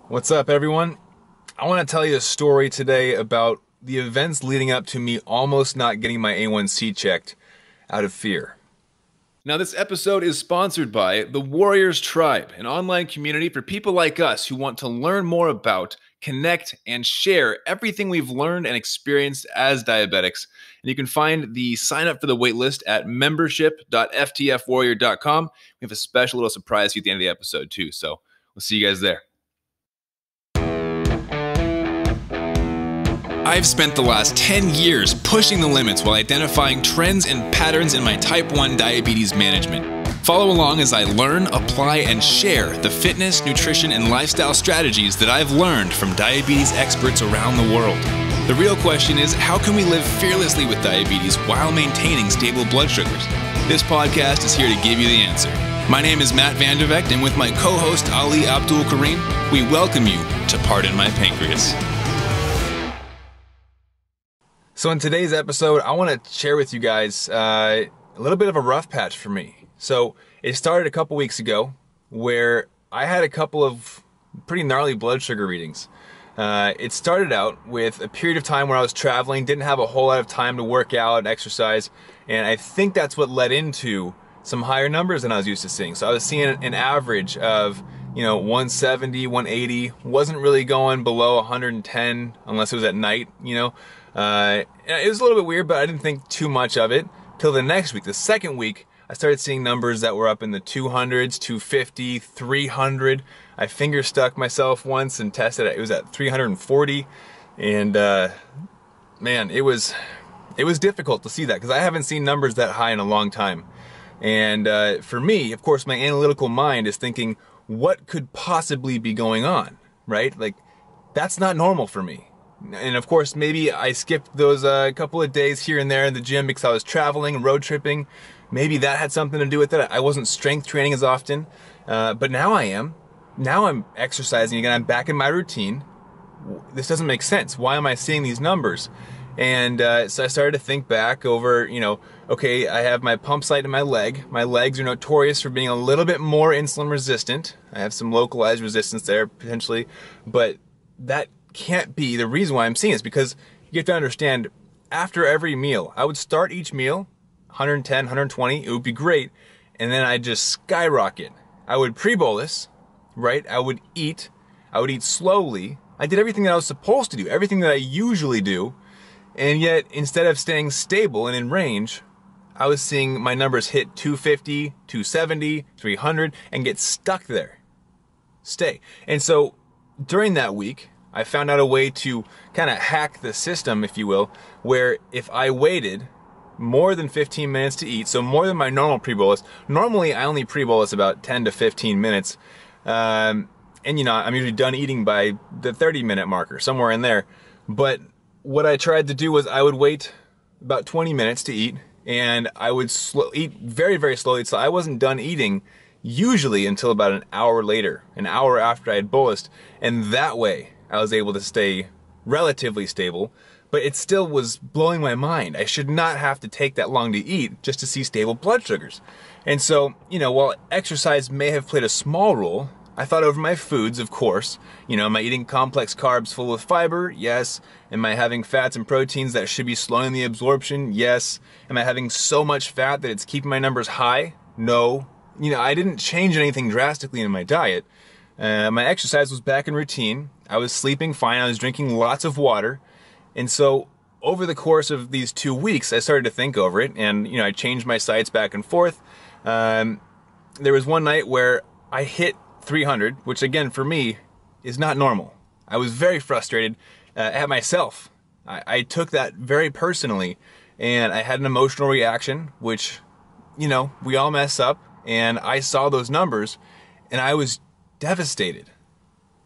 What's up, everyone? I want to tell you a story today about the events leading up to me almost not getting my A1C checked out of fear. Now, this episode is sponsored by the Warriors Tribe, an online community for people like us who want to learn more about, connect, and share everything we've learned and experienced as diabetics. And you can find the sign up for the waitlist at membership.ftfwarrior.com. We have a special little surprise for you at the end of the episode, too. So we'll see you guys there. I've spent the last 10 years pushing the limits while identifying trends and patterns in my type 1 diabetes management. Follow along as I learn, apply, and share the fitness, nutrition, and lifestyle strategies that I've learned from diabetes experts around the world. The real question is, how can we live fearlessly with diabetes while maintaining stable blood sugars? This podcast is here to give you the answer. My name is Matt Vandervecht, and with my co-host Ali Abdul Karim, we welcome you to Pardon My Pancreas. So in today's episode, I want to share with you guys a little bit of a rough patch for me. So it started a couple weeks ago where I had a couple of pretty gnarly blood sugar readings. It started out with a period of time where I was traveling, didn't have a whole lot of time to work out and exercise, and I think that's what led into some higher numbers than I was used to seeing. So I was seeing an average of 170, 180, wasn't really going below 110 unless it was at night, It was a little bit weird, but I didn't think too much of it till the next week. The second week, I started seeing numbers that were up in the 200s, 250, 300. I finger stuck myself once and tested it. It was at 340, and man, it was difficult to see that because I haven't seen numbers that high in a long time. And for me, of course, my analytical mind is thinking, what could possibly be going on, right? Like, that's not normal for me. And of course, maybe I skipped those couple of days here and there in the gym because I was traveling and road tripping. Maybe that had something to do with it. I wasn't strength training as often, but now I am. Now I'm exercising again. I'm back in my routine. This doesn't make sense. Why am I seeing these numbers? And so I started to think back over, okay, I have my pump site in my leg. My legs are notorious for being a little bit more insulin resistant. I have some localized resistance there potentially, but that can't be the reason why I'm seeing this, because you have to understand, after every meal, I would start each meal 110, 120, it would be great, and then I'd just skyrocket. I would pre-bolus, right? I would eat slowly. I did everything that I was supposed to do, everything that I usually do, and yet instead of staying stable and in range, I was seeing my numbers hit 250, 270, 300, and get stuck there. Stay. And so during that week, I found out a way to kind of hack the system, if you will, where if I waited more than 15 minutes to eat, so more than my normal pre-bolus, normally I only pre-bolus about 10 to 15 minutes, and I'm usually done eating by the 30-minute marker, somewhere in there, but what I tried to do was I would wait about 20 minutes to eat, and I would eat very, very slowly, so I wasn't done eating usually until about an hour later, an hour after I had bolused, and that way I was able to stay relatively stable, but it still was blowing my mind. I should not have to take that long to eat just to see stable blood sugars. And so, while exercise may have played a small role, I thought over my foods, of course. Am I eating complex carbs full of fiber? Yes. Am I having fats and proteins that should be slowing the absorption? Yes. Am I having so much fat that it's keeping my numbers high? No. I didn't change anything drastically in my diet. My exercise was back in routine. I was sleeping fine. I was drinking lots of water. And so over the course of these 2 weeks, I started to think over it. And, I changed my sites back and forth. There was one night where I hit 300, which again, for me, is not normal. I was very frustrated at myself. I took that very personally. And I had an emotional reaction, which, we all mess up. And I saw those numbers and I was devastated.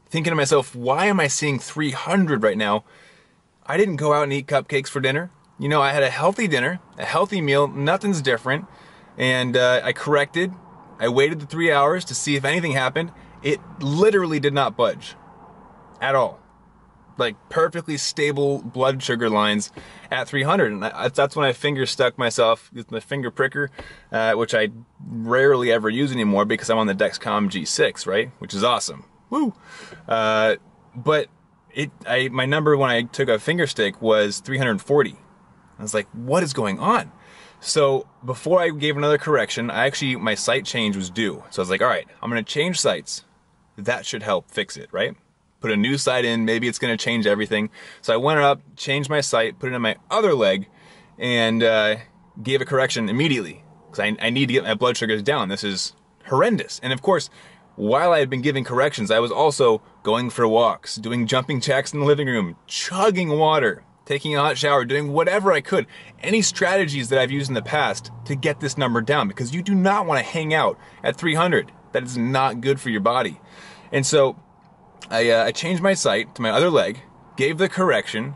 Thinking to myself, why am I seeing 300 right now? I didn't go out and eat cupcakes for dinner. I had a healthy dinner, a healthy meal, nothing's different. And I corrected. I waited the 3 hours to see if anything happened. It literally did not budge at all. Like perfectly stable blood sugar lines at 300. And that's when I finger stuck myself with my finger pricker, which I rarely ever use anymore because I'm on the Dexcom G6, right? Which is awesome. Woo! But my number when I took a finger stick was 340. I was like, what is going on? So before I gave another correction, my site change was due. So I was like, all right, I'm gonna change sites. That should help fix it, right? Put a new site in, maybe it's gonna change everything. So I went up, changed my site, put it in my other leg, and gave a correction immediately. Because I need to get my blood sugars down. This is horrendous. And of course, while I had been giving corrections, I was also going for walks, doing jumping jacks in the living room, chugging water, taking a hot shower, doing whatever I could. Any strategies that I've used in the past to get this number down, because you do not want to hang out at 300. That is not good for your body. And so I changed my site to my other leg, gave the correction,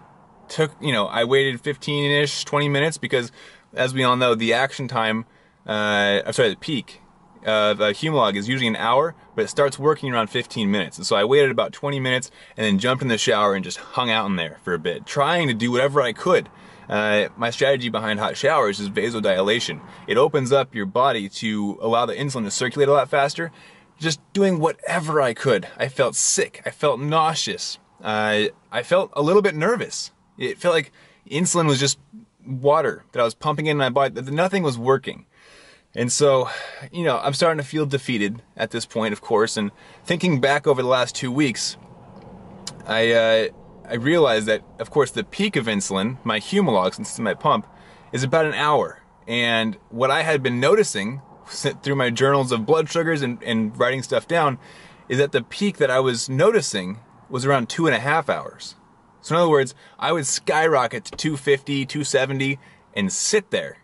I waited 15-ish, 20 minutes because, as we all know, the action time, the peak of Humalog is usually an hour, but it starts working around 15 minutes. And so I waited about 20 minutes and then jumped in the shower and just hung out in there for a bit, trying to do whatever I could. My strategy behind hot showers is vasodilation. It opens up your body to allow the insulin to circulate a lot faster. Just doing whatever I could. I felt sick. I felt nauseous. I felt a little bit nervous. It felt like insulin was just water that I was pumping in my body. Nothing was working. And so, I'm starting to feel defeated at this point, of course. And thinking back over the last 2 weeks, I realized that, of course, the peak of insulin, my Humalog, since it's my pump, is about an hour. And what I had been noticing through my journals of blood sugars and writing stuff down is that the peak that I was noticing was around 2.5 hours. So in other words, I would skyrocket to 250, 270 and sit there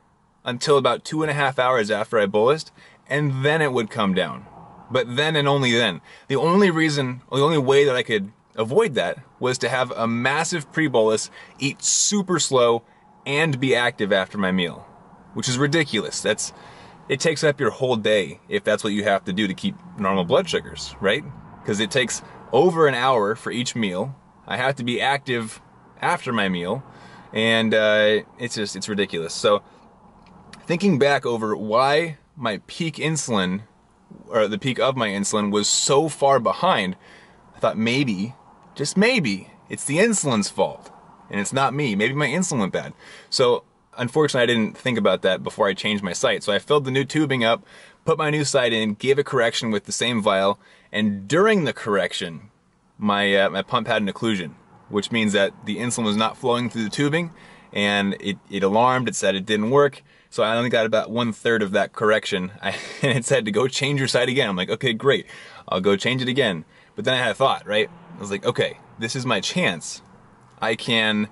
until about 2.5 hours after I bolused, and then it would come down. But then and only then. The only way that I could avoid that was to have a massive pre-bolus, eat super slow, and be active after my meal, which is ridiculous. It takes up your whole day if that's what you have to do to keep normal blood sugars, right? Because it takes over an hour for each meal. I have to be active after my meal, and it's ridiculous. So thinking back over why my peak insulin, or the peak of my insulin, was so far behind, I thought maybe, just maybe, it's the insulin's fault, and it's not me. Maybe my insulin went bad. So unfortunately, I didn't think about that before I changed my site. So I filled the new tubing up, put my new site in, gave a correction with the same vial, and during the correction, my pump had an occlusion, which means that the insulin was not flowing through the tubing, and it alarmed. It said it didn't work. So I only got about 1/3 of that correction, and it said to go change your site again. I'm like, okay, great, I'll go change it again. But then I had a thought, right? I was like, okay, this is my chance. I can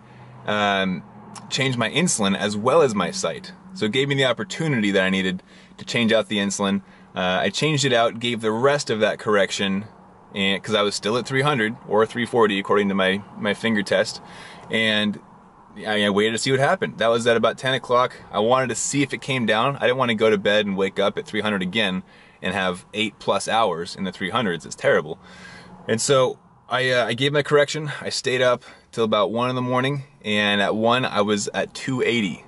change my insulin as well as my site. So it gave me the opportunity that I needed to change out the insulin. I changed it out, gave the rest of that correction, and because I was still at 300 or 340 according to my finger test, and I waited to see what happened. That was at about 10 o'clock. I wanted to see if it came down. I didn't want to go to bed and wake up at 300 again and have 8+ hours in the 300s. It's terrible. And so I gave my correction. I stayed up till about 1 in the morning, and at 1 I was at 280.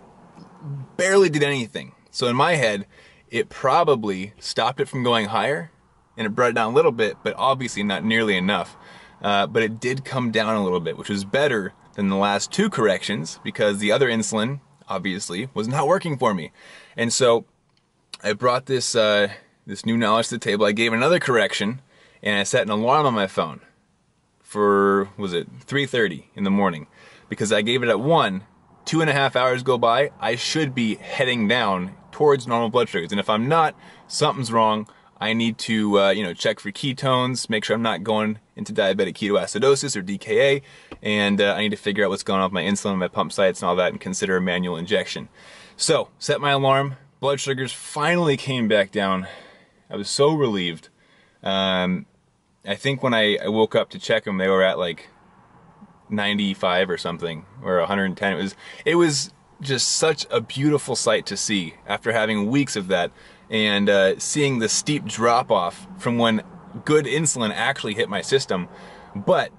Barely did anything. So in my head, it probably stopped it from going higher, and it brought it down a little bit, but obviously not nearly enough. But it did come down a little bit, which was better than the last 2 corrections, because the other insulin, obviously, was not working for me. And so I brought this new knowledge to the table. I gave another correction, and I set an alarm on my phone for, 3:30 in the morning, because I gave it at 1. 2.5 hours go by, I should be heading down towards normal blood sugars. And if I'm not, something's wrong. I need to check for ketones, make sure I'm not going into diabetic ketoacidosis or DKA, and I need to figure out what's going on with my insulin, my pump sites and all that, and consider a manual injection. So, set my alarm, blood sugars finally came back down. I was so relieved. I think when I woke up to check them, they were at like 95 or something, or 110. It was just such a beautiful sight to see after having weeks of that, and seeing the steep drop off from when good insulin actually hit my system. But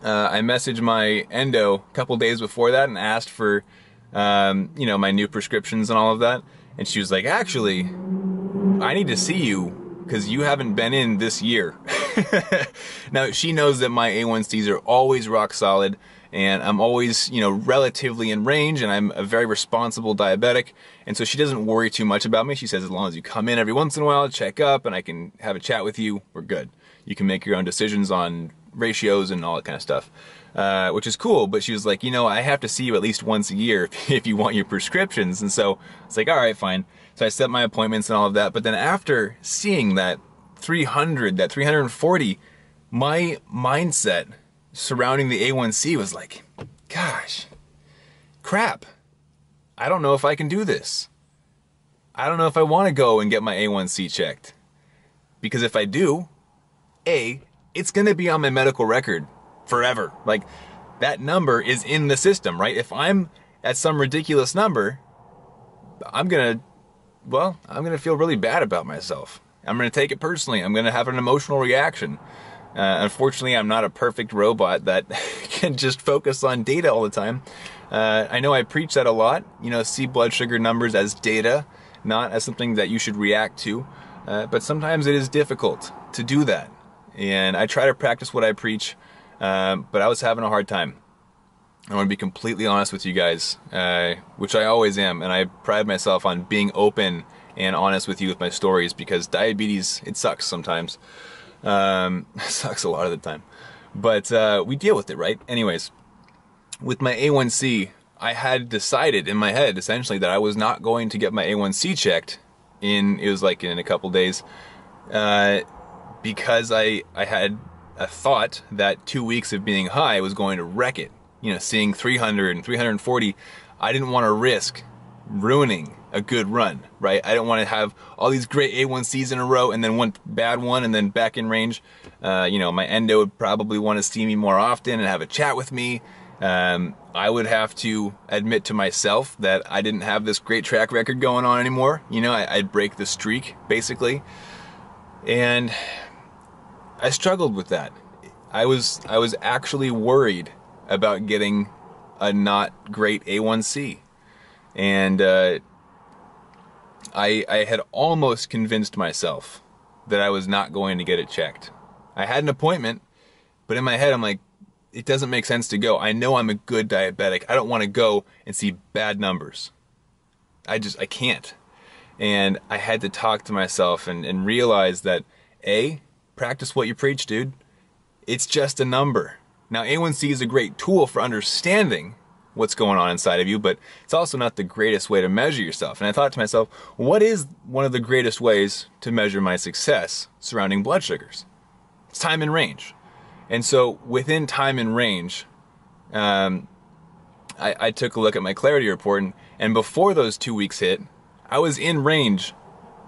I messaged my endo a couple days before that and asked for my new prescriptions and all of that, and she was like, actually, I need to see you because you haven't been in this year. Now, she knows that my A1Cs are always rock solid, and I'm always, relatively in range, and I'm a very responsible diabetic, and so she doesn't worry too much about me. She says, as long as you come in every once in a while, check up, and I can have a chat with you, we're good. You can make your own decisions on ratios and all that kind of stuff, which is cool. But she was like, I have to see you at least once a year if you want your prescriptions. And so it's like, all right, fine. So I set my appointments and all of that. But then after seeing that 340, my mindset surrounding the A1C was like, gosh, crap. I don't know if I can do this. I don't know if I want to go and get my A1C checked. Because if I do, it's going to be on my medical record forever. Like, that number is in the system, right? If I'm at some ridiculous number, I'm going to feel really bad about myself. I'm going to take it personally. I'm going to have an emotional reaction. Unfortunately, I'm not a perfect robot that can just focus on data all the time. I know I preach that a lot, see blood sugar numbers as data, not as something that you should react to. But sometimes it is difficult to do that. And I try to practice what I preach, but I was having a hard time. I want to be completely honest with you guys, which I always am, and I pride myself on being open and honest with you with my stories, because diabetes, it sucks sometimes. It sucks a lot of the time. But we deal with it, right? Anyways, with my A1C, I had decided in my head, essentially, that I was not going to get my A1C checked in a couple days, because I had a thought that 2 weeks of being high was going to wreck it. Seeing 300 and 340, I didn't want to risk ruining a good run, right? I don't want to have all these great A1Cs in a row and then one bad one and then back in range. My endo would probably want to see me more often and have a chat with me. I would have to admit to myself that I didn't have this great track record going on anymore. I'd break the streak, basically. And I struggled with that. I was actually worried about getting a not great A1C. And I had almost convinced myself that I was not going to get it checked. I had an appointment, but in my head I'm like, it doesn't make sense to go. I know I'm a good diabetic. I don't want to go and see bad numbers. I can't. And I had to talk to myself and realize that, practice what you preach, dude. It's just a number. Now, A1C is a great tool for understanding what's going on inside of you, but it's also not the greatest way to measure yourself. And I thought to myself, what is one of the greatest ways to measure my success surrounding blood sugars? It's time and range. And so within time and range, I took a look at my clarity report, and before those 2 weeks hit, I was in range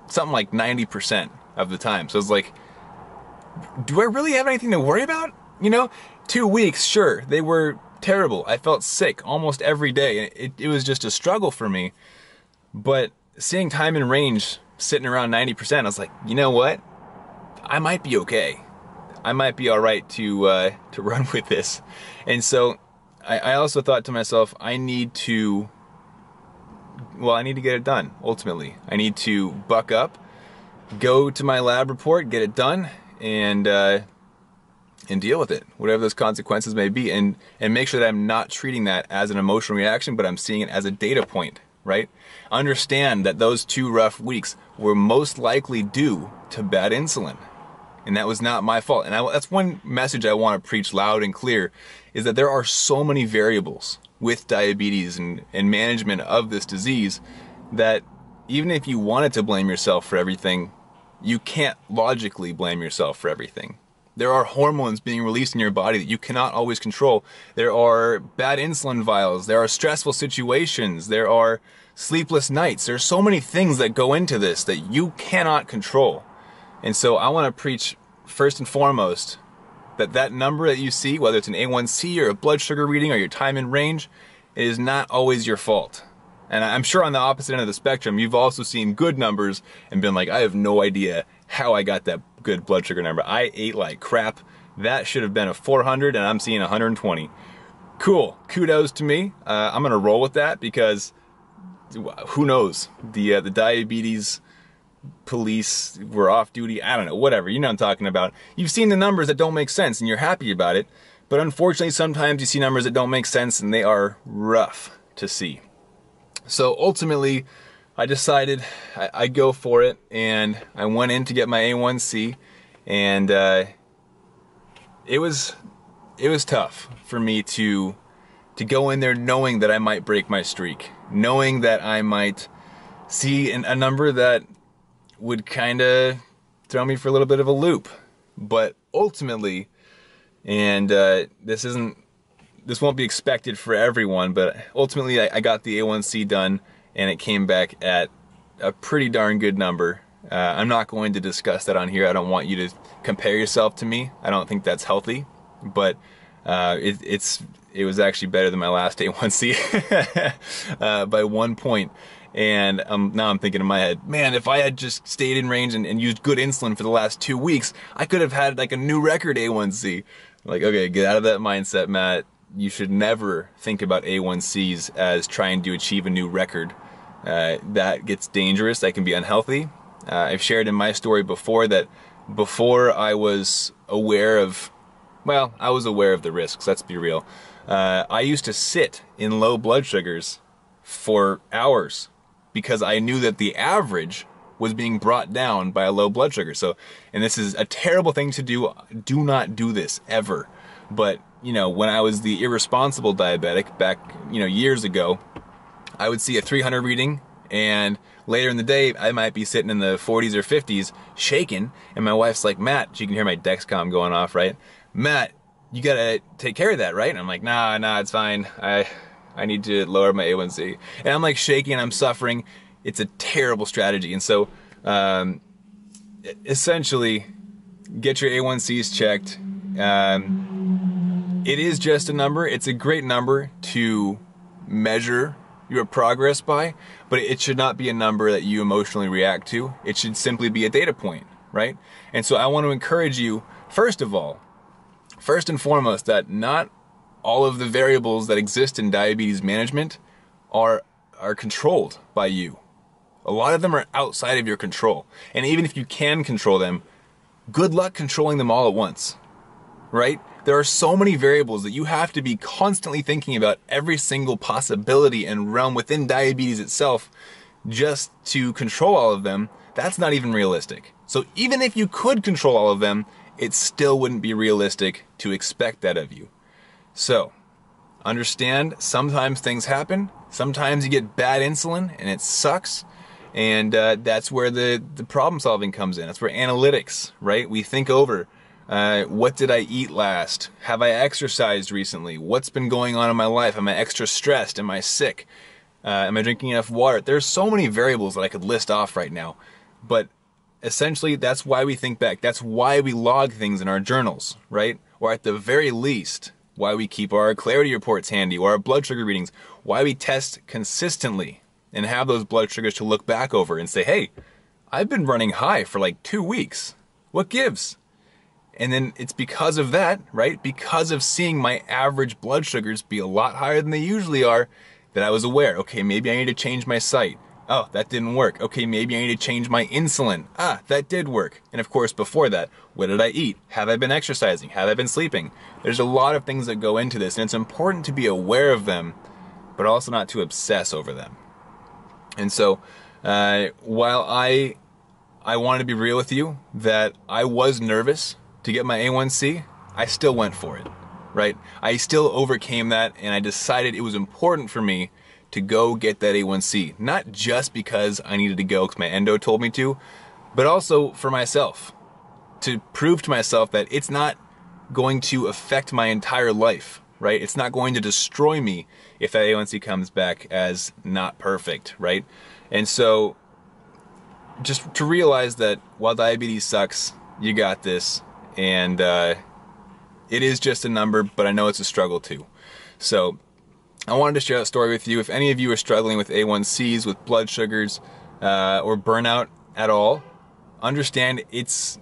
something like 90% of the time. So I was like, do I really have anything to worry about? 2 weeks, sure, they were terrible. I felt sick almost every day. It was just a struggle for me. But seeing time and range sitting around 90%, I was like, you know what? I might be okay. I might be all right to run with this. And so I also thought to myself, I need to get it done, ultimately. I need to buck up, go to my lab report, get it done, and deal with it, whatever those consequences may be, and make sure that I'm not treating that as an emotional reaction, but I'm seeing it as a data point, right? Understand that those 2 rough weeks were most likely due to bad insulin. And that was not my fault. And that's one message I want to preach loud and clear, is that there are so many variables with diabetes and management of this disease that even if you wanted to blame yourself for everything, you can't logically blame yourself for everything. There are hormones being released in your body that you cannot always control. There are bad insulin vials. There are stressful situations. There are sleepless nights. There are so many things that go into this that you cannot control. And so I want to preach first and foremost that number that you see, whether it's an A1C or a blood sugar reading or your time in range, it is not always your fault. And I'm sure on the opposite end of the spectrum, you've also seen good numbers and been like, I have no idea how I got that good blood sugar number. I ate like crap. That should have been a 400 and I'm seeing 120. Cool. Kudos to me. I'm going to roll with that because who knows? The diabetes police were off duty. I don't know, whatever. You know what I'm talking about. You've seen the numbers that don't make sense and you're happy about it. But unfortunately, sometimes you see numbers that don't make sense and they are rough to see. So ultimately, I decided I'd go for it, and I went in to get my A1C, and it was tough for me to go in there knowing that I might break my streak, knowing that I might see a number that would kind of throw me for a little bit of a loop. But ultimately, and this won't be expected for everyone, but ultimately I got the A1C done, and it came back at a pretty darn good number. I'm not going to discuss that on here. I don't want you to compare yourself to me. I don't think that's healthy, but it was actually better than my last A1C by 1 point. And now I'm thinking in my head, man, if I had just stayed in range and used good insulin for the last 2 weeks, I could have had like a new record A1C. Like, okay, get out of that mindset, Matt. You should never think about A1Cs as trying to achieve a new record. That gets dangerous. That can be unhealthy. I've shared in my story before that before I was aware of, well, I was aware of the risks, let's be real. I used to sit in low blood sugars for hours because I knew that the average was being brought down by a low blood sugar. So, and this is a terrible thing to do. Do not do this ever. But, you know, when I was the irresponsible diabetic back, years ago, I would see a 300 reading, and later in the day, I might be sitting in the 40s or 50s, shaking, and my wife's like, Matt, she can hear my Dexcom going off, right? Matt, you gotta take care of that, right? And I'm like, nah, it's fine. I need to lower my A1C. And I'm like shaking, I'm suffering. It's a terrible strategy. And so, essentially, get your A1Cs checked. It is just a number. It's a great number to measure your progress by, but it should not be a number that you emotionally react to. It should simply be a data point, right? And so I want to encourage you, first and foremost, that not all of the variables that exist in diabetes management are controlled by you. A lot of them are outside of your control. And even if you can control them, good luck controlling them all at once, right? There are so many variables that you have to be constantly thinking about every single possibility and realm within diabetes itself just to control all of them. That's not even realistic. So even if you could control all of them, it still wouldn't be realistic to expect that of you. So understand, sometimes things happen. Sometimes you get bad insulin and it sucks. And that's where the problem solving comes in. That's where analytics, right? We think over, what did I eat last? Have I exercised recently? What's been going on in my life? Am I extra stressed? Am I sick? Am I drinking enough water? There's so many variables that I could list off right now. But essentially, that's why we think back. That's why we log things in our journals, right? Or at the very least, why we keep our clarity reports handy, or our blood sugar readings, why we test consistently and have those blood sugars to look back over and say, hey, I've been running high for like 2 weeks. What gives? And then it's because of that, right? Because of seeing my average blood sugars be a lot higher than they usually are, that I was aware, okay, maybe I need to change my site. Oh, that didn't work. Okay, maybe I need to change my insulin. Ah, that did work. And of course, before that, what did I eat? Have I been exercising? Have I been sleeping? There's a lot of things that go into this, and it's important to be aware of them, but also not to obsess over them. And so, while I wanted to be real with you that I was nervous to get my A1C, I still went for it, right? I still overcame that, and I decided it was important for me to go get that A1C. Not just because I needed to go because my endo told me to, but also for myself. To prove to myself that it's not going to affect my entire life, right? It's not going to destroy me if that A1C comes back as not perfect, right? And so, just to realize that while diabetes sucks, you got this, and it is just a number, but I know it's a struggle too. So, I wanted to share that story with you. If any of you are struggling with A1Cs, with blood sugars, or burnout at all, understand it's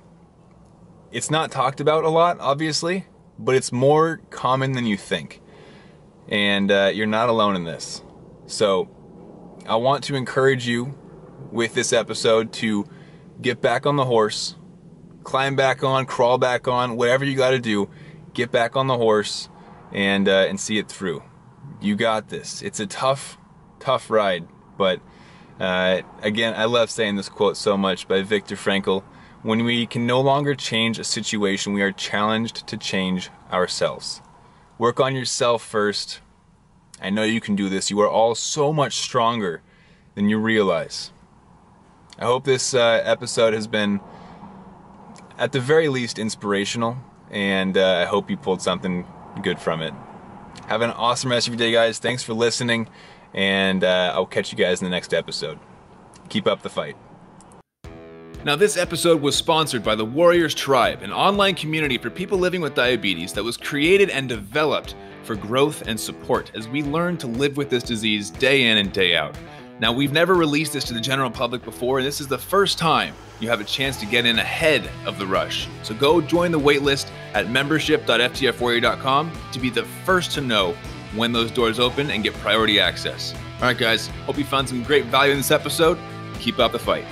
not talked about a lot, obviously, but it's more common than you think. And you're not alone in this. So I want to encourage you with this episode to get back on the horse, climb back on, crawl back on, whatever you got to do, get back on the horse and see it through. You got this. It's a tough ride, but again, I love saying this quote so much by Viktor Frankl. When we can no longer change a situation, we are challenged to change ourselves. Work on yourself first. I know you can do this. You are all so much stronger than you realize. I hope this episode has been, at the very least, inspirational, and I hope you pulled something good from it. Have an awesome rest of your day, guys. Thanks for listening, and I'll catch you guys in the next episode. Keep up the fight. Now, this episode was sponsored by the Warriors Tribe, an online community for people living with diabetes that was created and developed for growth and support as we learn to live with this disease day in and day out. Now, we've never released this to the general public before, and this is the first time you have a chance to get in ahead of the rush. So go join the waitlist at membership.ftfwarrior.com to be the first to know when those doors open and get priority access. All right, guys, hope you found some great value in this episode. Keep up the fight.